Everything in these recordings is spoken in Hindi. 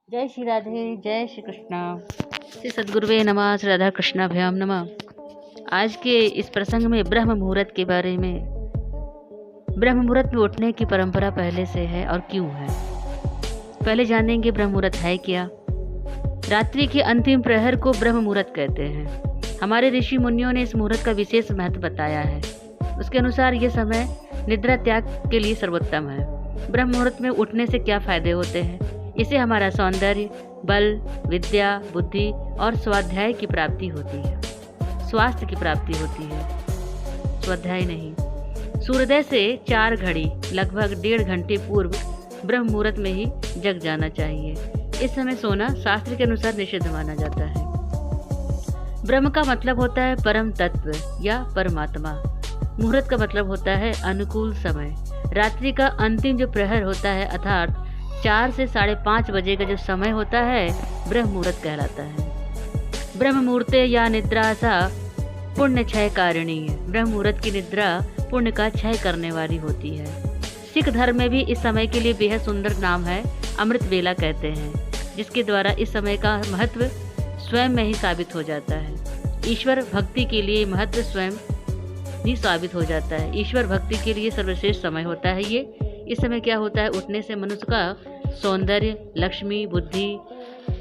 जय श्री राधे, जय श्री कृष्णा। श्री सद्गुरुवे नमः, श्री राधा कृष्णाभ्याम नमः। आज के इस प्रसंग में ब्रह्म मुहूर्त के बारे में, ब्रह्म मुहूर्त में उठने की परंपरा पहले से है और क्यों है, पहले जानेंगे। ब्रह्म मुहूर्त है क्या? रात्रि के अंतिम प्रहर को ब्रह्म मुहूर्त कहते हैं। हमारे ऋषि मुनियों ने इस मुहूर्त का विशेष महत्व बताया है। उसके अनुसार यह समय निद्रा त्याग के लिए सर्वोत्तम है। ब्रह्म मुहूर्त में उठने से क्या फायदे होते हैं? इससे हमारा सौंदर्य, बल, विद्या, बुद्धि और स्वाध्याय की प्राप्ति होती है। स्वास्थ्य की प्राप्ति होती है, स्वाध्याय नहीं। सूर्योदय से 4 घड़ी लगभग 1.5 घंटे पूर्व ब्रह्म मुहूर्त में ही जग जाना चाहिए। इस समय सोना शास्त्र के अनुसार निषिद्ध माना जाता है। ब्रह्म का मतलब होता है परम तत्व या परमात्मा। मुहूर्त का मतलब होता है अनुकूल समय। रात्रि का अंतिम जो प्रहर होता है अर्थात 4 से 5:30 बजे का जो समय होता है, ब्रह्म मुहूर्त कहलाता है। ब्रह्म मुहूर्ते या निद्रा सा पुण्य क्षय कारिणी है। ब्रह्म मुहूर्त की निद्रा पुण्य का क्षय करने वाली होती है। सिख धर्म में भी इस समय के लिए बेहद सुंदर नाम है, अमृत वेला कहते हैं, जिसके द्वारा इस समय का महत्व स्वयं में ही साबित हो जाता है। ईश्वर भक्ति के लिए महत्व स्वयं ही साबित हो जाता है। ईश्वर भक्ति के लिए सर्वश्रेष्ठ समय होता है ये। इस समय क्या होता है, उठने से मनुष्य का सौंदर्य, लक्ष्मी, बुद्धि,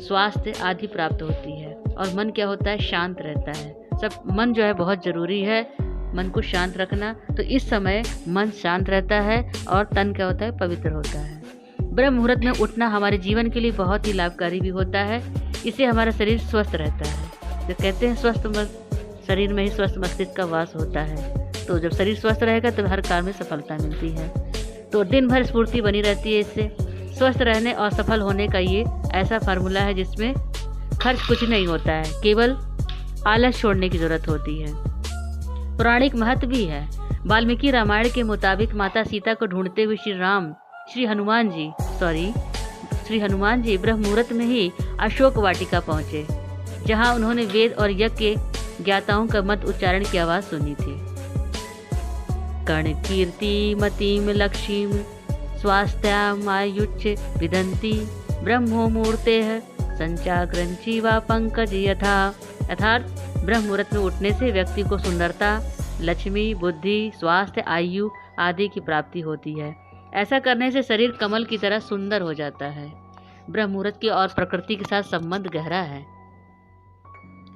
स्वास्थ्य आदि प्राप्त होती है और मन क्या होता है, शांत रहता है। सब मन जो है बहुत जरूरी है, मन को शांत रखना। तो इस समय मन शांत रहता है और तन क्या होता है, पवित्र होता है। ब्रह्म मुहूर्त में उठना हमारे जीवन के लिए बहुत ही लाभकारी भी होता है। इससे हमारा शरीर स्वस्थ रहता है। जो कहते हैं स्वस्थ शरीर में ही स्वस्थ मस्तिष्क का वास होता है। तो जब शरीर स्वस्थ रहेगा तो हर काम में सफलता मिलती है। तो दिन भर स्फूर्ति बनी रहती है। इससे स्वस्थ रहने और सफल होने का ये ऐसा फार्मूला है जिसमें खर्च कुछ नहीं होता है, केवल आलस छोड़ने की जरूरत होती है। पौराणिक महत्व भी है। वाल्मीकि रामायण के मुताबिक माता सीता को ढूंढते हुए श्री हनुमान जी ब्रह्म मुहूर्त में ही अशोक वाटिका पहुंचे, जहां उन्होंने वेद और यज्ञ के ज्ञाताओं का मत उच्चारण की आवाज सुनी थी। कर्ण कीर्ति मतिम लक्ष्मीम स्वास्थ्यामायुच्च विदन्ति ब्रह्मो मूर्ते संचाग्रंची व पंकज यथा। अर्थात ब्रह्म मुहूर्त में उठने से व्यक्ति को सुंदरता, लक्ष्मी, बुद्धि, स्वास्थ्य, आयु आदि की प्राप्ति होती है। ऐसा करने से शरीर कमल की तरह सुंदर हो जाता है। ब्रह्म मुहूर्त की और प्रकृति के साथ संबंध गहरा है।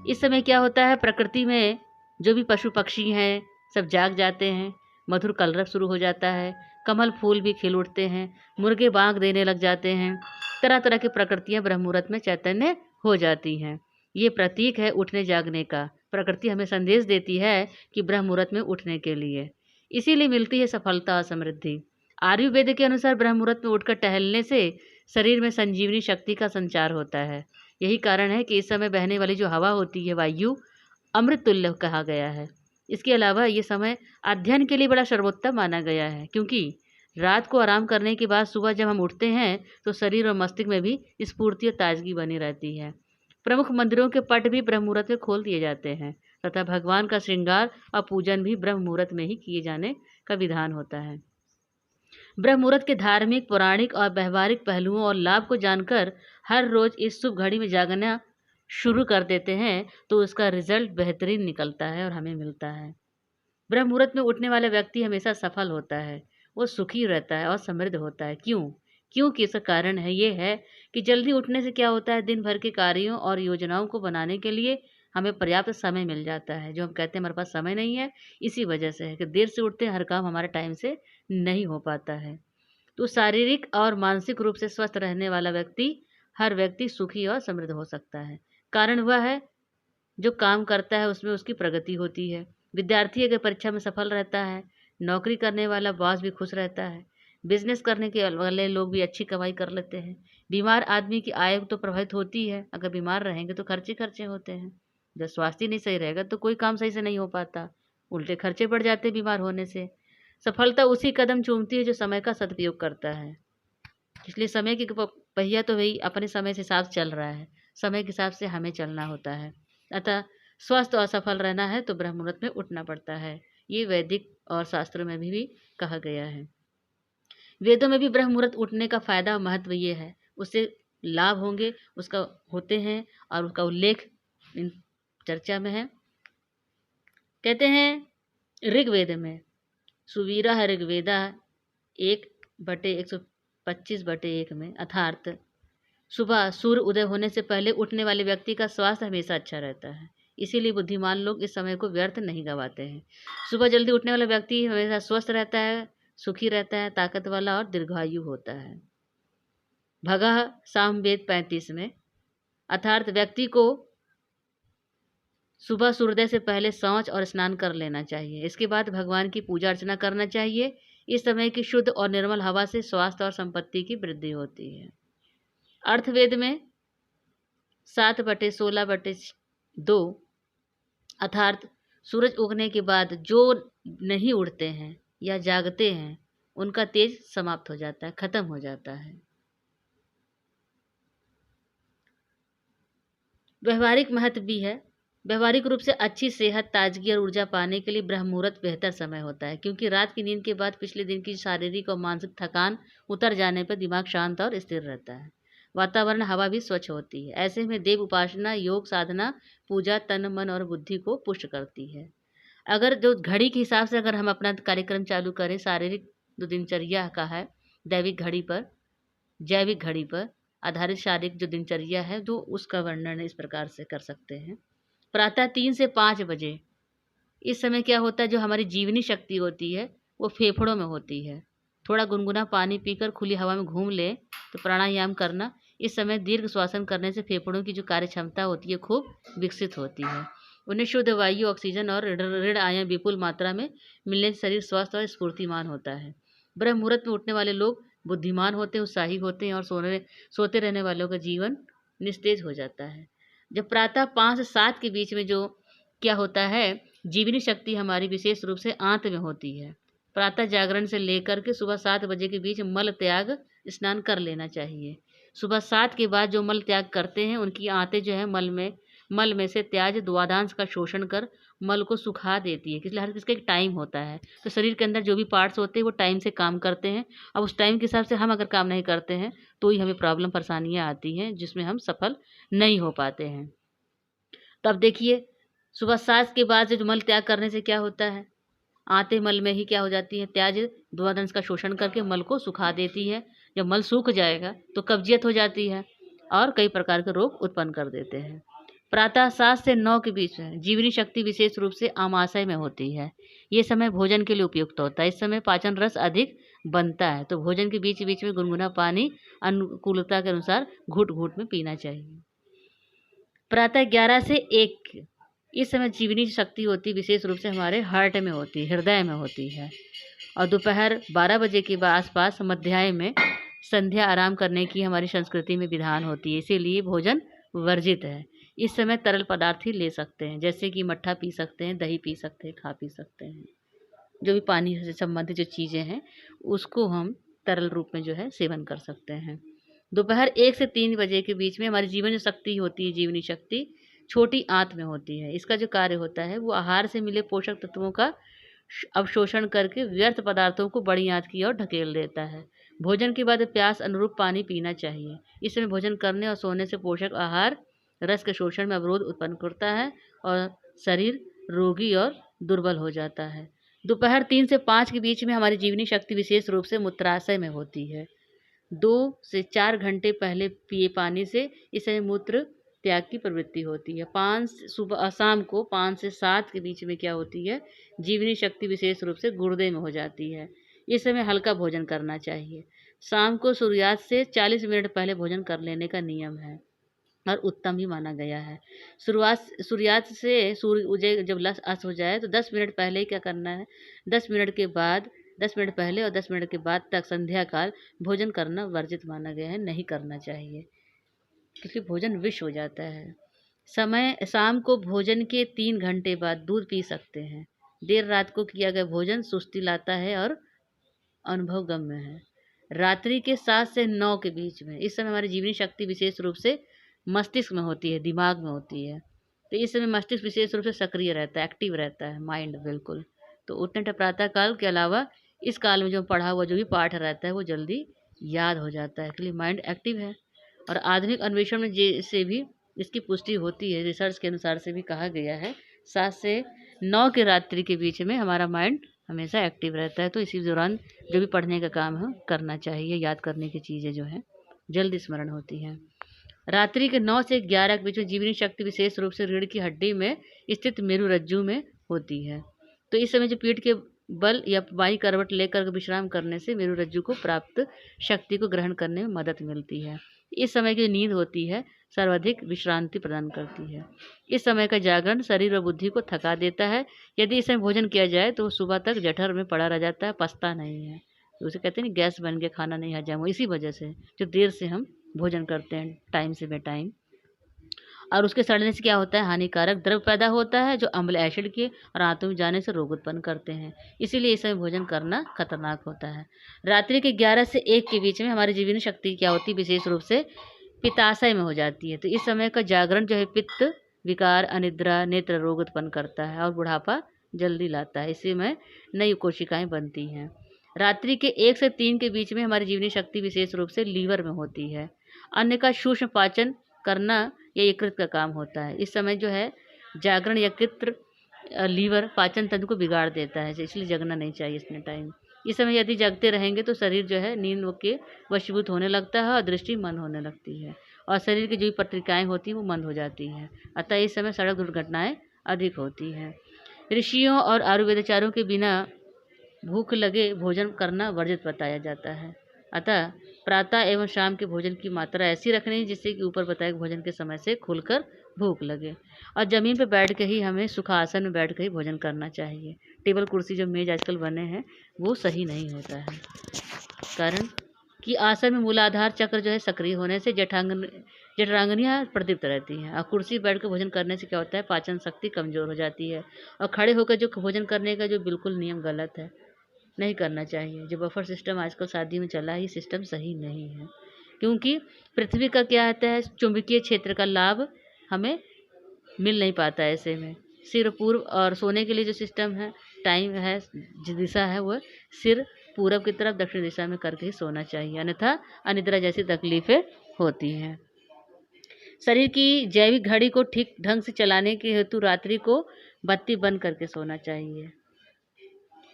इस समय क्या होता है, प्रकृति में जो भी पशु पक्षी हैं सब जाग जाते हैं, मधुर कलरव शुरू हो जाता है, कमल फूल भी खिल उठते हैं, मुर्गे बांग देने लग जाते हैं। तरह तरह की प्रकृतियां ब्रह्म मुहूर्त में चैतन्य हो जाती हैं। ये प्रतीक है उठने जागने का। प्रकृति हमें संदेश देती है कि ब्रह्म मुहूर्त में उठने के लिए, इसीलिए मिलती है सफलता और समृद्धि। आयुर्वेद के अनुसार ब्रह्म मुहूर्त में उठकर टहलने से शरीर में संजीवनी शक्ति का संचार होता है। यही कारण है कि इस समय बहने वाली जो हवा होती है, वायु, अमृत तुल्य कहा गया है। इसके अलावा ये समय अध्ययन के लिए बड़ा सर्वोत्तम माना गया है, क्योंकि रात को आराम करने के बाद सुबह जब हम उठते हैं तो शरीर और मस्तिष्क में भी स्फूर्ति और ताजगी बनी रहती है। प्रमुख मंदिरों के पट भी ब्रह्म मुहूर्त में खोल दिए जाते हैं तथा भगवान का श्रृंगार और पूजन भी ब्रह्म मुहूर्त में ही किए जाने का विधान होता है। ब्रह्म मुहूर्त के धार्मिक, पौराणिक और व्यवहारिक पहलुओं और लाभ को जानकर हर रोज इस शुभ घड़ी में जागना शुरू कर देते हैं तो उसका रिजल्ट बेहतरीन निकलता है और हमें मिलता है। ब्रह्म मुहूर्त में उठने वाला व्यक्ति हमेशा सफल होता है, वो सुखी रहता है और समृद्ध होता है। क्योंकि इसका कारण है ये है कि जल्दी उठने से क्या होता है, दिन भर के कार्यों और योजनाओं को बनाने के लिए हमें पर्याप्त समय मिल जाता है। जो हम कहते हैं हमारे पास समय नहीं है, इसी वजह से है कि देर से उठते हैं, हर काम हमारे टाइम से नहीं हो पाता है। तो शारीरिक और मानसिक रूप से स्वस्थ रहने वाला हर व्यक्ति सुखी और समृद्ध हो सकता है। कारण वह है जो काम करता है उसमें उसकी प्रगति होती है। विद्यार्थी अगर परीक्षा में सफल रहता है, नौकरी करने वाला बॉस भी खुश रहता है, बिजनेस करने के वाले लोग भी अच्छी कमाई कर लेते हैं। बीमार आदमी की आय तो प्रभावित होती है, अगर बीमार रहेंगे तो खर्चे खर्चे होते हैं। जब स्वास्थ्य नहीं सही रहेगा तो कोई काम सही से नहीं हो पाता, उल्टे खर्चे बढ़ जाते हैं बीमार होने से। सफलता उसी कदम चूमती है जो समय का सदुपयोग करता है। इसलिए समय की पहिया तो वही अपने समय से हिसाब चल रहा है, समय के हिसाब से हमें चलना होता है। अतः स्वस्थ और सफल रहना है तो ब्रह्म मुहूर्त में उठना पड़ता है। ये वैदिक और शास्त्रों में भी कहा गया है। वेदों में भी ब्रह्म मुहूर्त उठने का फायदा और महत्व ये है, उससे लाभ होंगे उसका होते हैं और उसका उल्लेख इन चर्चा में है। कहते हैं ऋग्वेद में सुवीरा ऋग्वेदा 1/125/1 में अर्थात सुबह सूर्य उदय होने से पहले उठने वाले व्यक्ति का स्वास्थ्य हमेशा अच्छा रहता है, इसीलिए बुद्धिमान लोग इस समय को व्यर्थ नहीं गंवाते हैं। सुबह जल्दी उठने वाला व्यक्ति हमेशा स्वस्थ रहता है, सुखी रहता है, ताकत वाला और दीर्घायु होता है। भगः सामवेद 35 में अर्थात व्यक्ति को सुबह सूर्योदय से पहले शौच और स्नान कर लेना चाहिए। इसके बाद भगवान की पूजा अर्चना करना चाहिए। इस समय की शुद्ध और निर्मल हवा से स्वास्थ्य और संपत्ति की वृद्धि होती है। अर्थवेद में 7/16/2 अर्थात सूरज उगने के बाद जो नहीं उड़ते हैं या जागते हैं उनका तेज समाप्त हो जाता है, खत्म हो जाता है। व्यवहारिक महत्व भी है। व्यवहारिक रूप से अच्छी सेहत, ताजगी और ऊर्जा पाने के लिए ब्रह्म मुहूर्त बेहतर समय होता है, क्योंकि रात की नींद के बाद पिछले दिन की शारीरिक और मानसिक थकान उतर जाने पर दिमाग शांत और स्थिर रहता है। वातावरण, हवा भी स्वच्छ होती है। ऐसे में देव उपासना, योग साधना, पूजा तन, मन और बुद्धि को पुष्ट करती है। अगर जो घड़ी के हिसाब से अगर हम अपना कार्यक्रम चालू करें, शारीरिक जो दिनचर्या का है, दैविक घड़ी पर, जैविक घड़ी पर आधारित शारीरिक जो दिनचर्या है, जो उसका वर्णन इस प्रकार से कर सकते हैं। प्रातः 3 से 5 बजे इस समय क्या होता है, जो हमारी जीवनी शक्ति होती है वो फेफड़ों में होती है। थोड़ा गुनगुना पानी पीकर खुली हवा में घूम ले तो प्राणायाम करना। इस समय दीर्घ श्वसन करने से फेफड़ों की जो कार्य क्षमता होती है खूब विकसित होती है। उन्हें शुद्ध वायु, ऑक्सीजन और ऋण आयन विपुल मात्रा में मिलने से शरीर स्वस्थ और स्फूर्तिमान होता है। ब्रह्म मुहूर्त में उठने वाले लोग बुद्धिमान होते हैं, उत्साही होते हैं और सोते रहने वालों का जीवन निस्तेज हो जाता है। जब प्रातः 5 से 7 के बीच में जो क्या होता है, जीवनी शक्ति हमारी विशेष रूप से आंत में होती है। प्रातः जागरण से लेकर के सुबह 7 बजे के बीच मल त्याग स्नान कर लेना चाहिए। सुबह 7 के बाद जो मल त्याग करते हैं उनकी आंतें जो है मल में से त्याज द्वादांश का शोषण कर मल को सुखा देती है। इसलिए हर किसका एक टाइम होता है, तो शरीर के अंदर जो भी पार्ट्स होते हैं वो टाइम से काम करते हैं। अब उस टाइम के हिसाब से हम अगर काम नहीं करते हैं तो ही हमें प्रॉब्लम, परेशानियाँ आती हैं, जिसमें हम सफल नहीं हो पाते हैं। तो अब देखिए, सुबह 7 के बाद जो मल त्याग करने से क्या होता है, आते मल में ही क्या हो जाती है, त्याज द्वादंश का शोषण करके मल को सुखा देती है। जब मल सूख जाएगा तो कब्जियत हो जाती है और कई प्रकार के रोग उत्पन्न कर देते हैं। प्रातः 7 से 9 के बीच में जीवनी शक्ति विशेष रूप से आमाशय में होती है। ये समय भोजन के लिए उपयुक्त होता है। इस समय पाचन रस अधिक बनता है, तो भोजन के बीच बीच में गुनगुना पानी अनुकूलता के अनुसार घूट घूट में पीना चाहिए। प्रातः 11 से 1 इस समय जीवनी शक्ति होती विशेष रूप से हमारे हार्ट में होती है, हृदय में होती है। और दोपहर 12 बजे के आसपास मध्याह्न में संध्या आराम करने की हमारी संस्कृति में विधान होती है, इसीलिए भोजन वर्जित है। इस समय तरल पदार्थ ही ले सकते हैं, जैसे कि मट्ठा पी सकते हैं, दही पी सकते हैं, खा पी सकते हैं। जो भी पानी से संबंधित जो चीज़ें हैं उसको हम तरल रूप में जो है सेवन कर सकते हैं। दोपहर 1 से 3 बजे के बीच में हमारी जीवन शक्ति होती है, जीवनी शक्ति छोटी आंत में होती है। इसका जो कार्य होता है वो आहार से मिले पोषक तत्वों का अवशोषण करके व्यर्थ पदार्थों को बड़ी आंत की ओर ढकेल देता है। भोजन के बाद प्यास अनुरूप पानी पीना चाहिए। इस समय भोजन करने और सोने से पोषक आहार रस के शोषण में अवरोध उत्पन्न करता है और शरीर रोगी और दुर्बल हो जाता है। दोपहर 3 से 5 के बीच में हमारी जीवनी शक्ति विशेष रूप से मूत्राशय में होती है। 2 से 4 घंटे पहले पिए पानी से इस समय मूत्र त्याग की प्रवृत्ति होती है। शाम को 5 से 7 के बीच में क्या होती है, जीवनी शक्ति विशेष रूप से गुर्दे में हो जाती है। इस समय हल्का भोजन करना चाहिए। शाम को सूर्यास्त से 40 मिनट पहले भोजन कर लेने का नियम है और उत्तम भी माना गया है। सूर्यास्त से सूर्य उदय जब अस्त हो जाए तो 10 मिनट पहले ही क्या करना है, 10 मिनट के बाद, 10 मिनट पहले और 10 मिनट के बाद तक संध्या काल भोजन करना वर्जित माना गया है, नहीं करना चाहिए, क्योंकि भोजन विष हो जाता है। समय शाम को भोजन के 3 घंटे बाद दूध पी सकते हैं। देर रात को किया गया भोजन सुस्ती लाता है और अनुभव गम्य है। रात्रि के 7 से 9 के बीच में इस समय हमारी जीवनी शक्ति विशेष रूप से मस्तिष्क में होती है, दिमाग में होती है। तो इस समय मस्तिष्क विशेष रूप से सक्रिय रहता है, एक्टिव रहता है माइंड बिल्कुल। तो उठने प्रातः काल के अलावा इस काल में जो पढ़ा हुआ जो भी पाठ रहता है वो जल्दी याद हो जाता है, इसलिए माइंड एक्टिव है। और आधुनिक अन्वेषण में से भी इसकी पुष्टि होती है। रिसर्च के अनुसार से भी कहा गया है 7 से 9 के रात्रि के बीच में हमारा माइंड हमेशा एक्टिव रहता है। तो इसी दौरान जो भी पढ़ने का काम है करना चाहिए। याद करने की चीज़ें जो हैं जल्द स्मरण होती हैं। रात्रि के 9 से 11 के बीच में जीवनी शक्ति विशेष रूप से रीढ़ की हड्डी में स्थित मेरुरज्जु में होती है। तो इस समय जो पीठ के बल या बाईं करवट लेकर विश्राम करने से मेरुरज्जु को प्राप्त शक्ति को ग्रहण करने में मदद मिलती है। इस समय की नींद होती है सर्वाधिक विश्रांति प्रदान करती है। इस समय का जागरण शरीर और बुद्धि को थका देता है। यदि इस समय भोजन किया जाए तो सुबह तक जठर में पड़ा रह जाता है, पचता नहीं है। तो उसे कहते हैं ना गैस बन के खाना नहीं हजम हो, इसी वजह से जो देर से हम भोजन करते हैं टाइम से बेटाइम। और उसके सड़ने से क्या होता है, हानिकारक द्रव पैदा होता है जो अम्ल एसिड के और आंतों में जाने से रोग उत्पन्न करते हैं। इसीलिए इस समय भोजन करना खतरनाक होता है। रात्रि के 11 से 1 के बीच में हमारी जीवनी शक्ति क्या होती है, विशेष रूप से पित्ताशय में हो जाती है। तो इस समय का जागरण जो है पित्त विकार, अनिद्रा, नेत्र रोग उत्पन्न करता है और बुढ़ापा जल्दी लाता है। इसी में नई कोशिकाएं बनती हैं। रात्रि के 1 से 3 के बीच में हमारी जीवनी शक्ति विशेष रूप से लीवर में होती है। अन्न का सूक्ष्म पाचन करना ये यकृत का काम होता है। इस समय जो है जागरण यकृत लीवर पाचन तंत्र को बिगाड़ देता है, इसलिए जगना नहीं चाहिए इतने टाइम। इस समय यदि जगते रहेंगे तो शरीर जो है नींद के वशीभूत होने लगता है और दृष्टि मंद होने लगती है और शरीर की जो भी पत्रिकाएं होती हैं वो मंद हो जाती हैं। अतः इस समय सड़क दुर्घटनाएं अधिक होती हैं। ऋषियों और आयुर्वेदाचार्यों के बिना भूख लगे भोजन करना वर्जित बताया जाता है। अतः प्रातः एवं शाम के भोजन की मात्रा ऐसी रखनी जिससे कि ऊपर बताए भोजन के समय से खुलकर भूख लगे। और ज़मीन पर बैठ के ही हमें सुखासन में बैठ के ही भोजन करना चाहिए। टेबल कुर्सी जो मेज आजकल बने हैं वो सही नहीं होता है। कारण कि आसन में मूलाधार चक्र जो है सक्रिय होने से जठरांगनियाँ प्रदीप्त रहती हैं और कुर्सी बैठ कर भोजन करने से क्या होता है, पाचन शक्ति कमज़ोर हो जाती है। और खड़े होकर जो भोजन करने का जो बिल्कुल नियम गलत है, नहीं करना चाहिए। जो बफर सिस्टम आजकल शादी में चला है ये सिस्टम सही नहीं है। क्योंकि पृथ्वी का क्या होता है, चुंबकीय क्षेत्र का लाभ हमें मिल नहीं पाता है ऐसे में। सिर पूर्व और सोने के लिए जो सिस्टम है, टाइम है, जो दिशा है वह सिर पूरब की तरफ दक्षिण दिशा में करके ही सोना चाहिए, अन्यथा अनिद्रा जैसी तकलीफें होती हैं। शरीर की जैविक घड़ी को ठीक ढंग से चलाने के हेतु रात्रि को बत्ती बंद करके सोना चाहिए।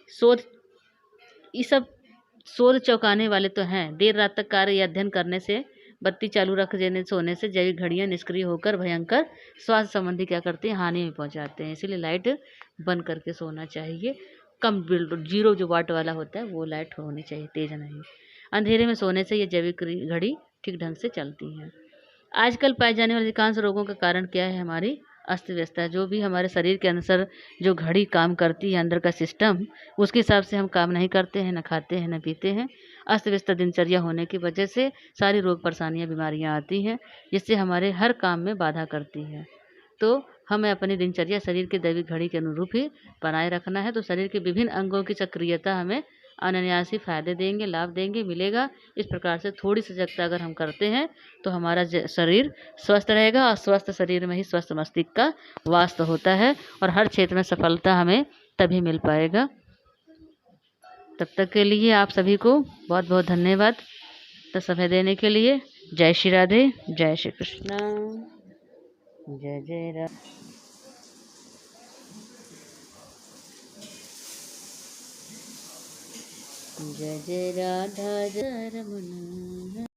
शोध ये सब शोध चौंकाने वाले तो हैं। देर रात तक कार्य या अध्ययन करने से, बत्ती चालू रख देने सोने से जैविक घड़ियां निष्क्रिय होकर भयंकर स्वास्थ्य संबंधी क्या करती हैं, हानि में पहुंचाते हैं। इसलिए लाइट बंद करके सोना चाहिए। कम बिल्ड 0 जो वाट वाला होता है वो लाइट होनी चाहिए, तेज नहीं। अंधेरे में सोने से ये जैविक घड़ी ठीक ढंग से चलती हैं। आजकल पाए जाने वाले अधिकांश रोगों का कारण क्या है, हमारी अस्त व्यस्तता। जो भी हमारे शरीर के अनुसार जो घड़ी काम करती है, अंदर का सिस्टम, उसके हिसाब से हम काम नहीं करते हैं, न खाते हैं न पीते हैं। अस्त व्यस्त दिनचर्या होने की वजह से सारी रोग परेशानियां बीमारियां आती हैं, जिससे हमारे हर काम में बाधा करती है। तो हमें अपनी दिनचर्या शरीर के दैविक घड़ी के अनुरूप ही बनाए रखना है। तो शरीर के विभिन्न अंगों की सक्रियता हमें अनायास ही फायदे देंगे, लाभ देंगे, मिलेगा। इस प्रकार से थोड़ी सजगता अगर हम करते हैं तो हमारा शरीर स्वस्थ रहेगा और स्वस्थ शरीर में ही स्वस्थ मस्तिष्क का वास होता है और हर क्षेत्र में सफलता हमें तभी मिल पाएगा। तब तक के लिए आप सभी को बहुत बहुत धन्यवाद तो समय देने के लिए। जय श्री राधे, जय श्री कृष्णा, जय जय राधे। जय जय राधा जय रमन।